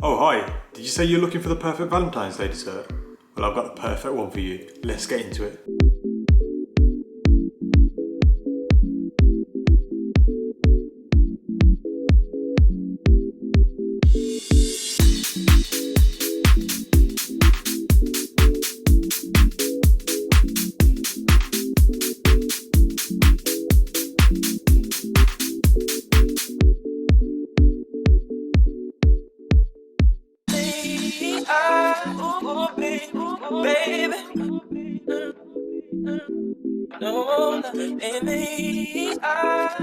Oh hi, did you say you're looking for the perfect Valentine's Day dessert? Well, I've got the perfect one for you. Let's get into it. Baby, no, in these eyes,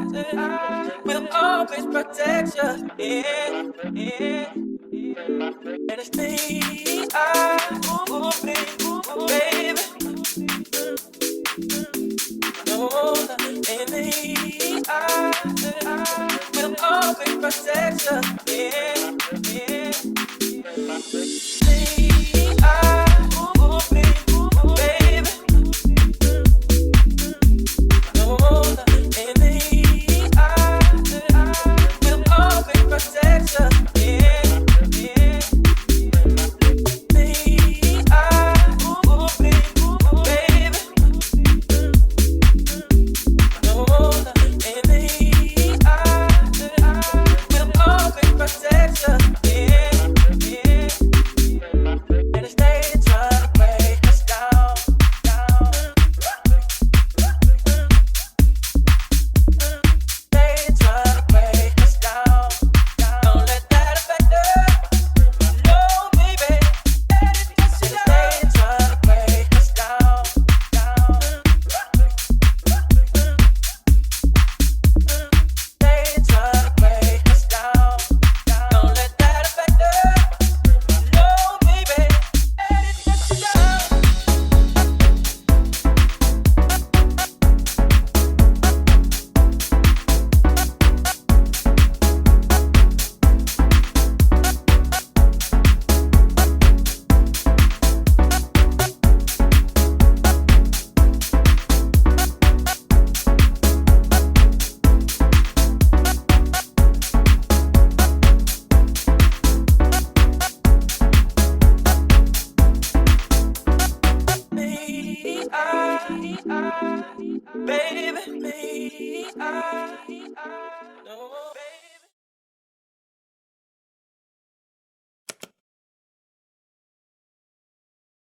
will always protect you. Yeah, yeah. And it's these eyes, baby, no, in these eyes, will always protect you. Yeah, yeah. These eyes. Baby, me,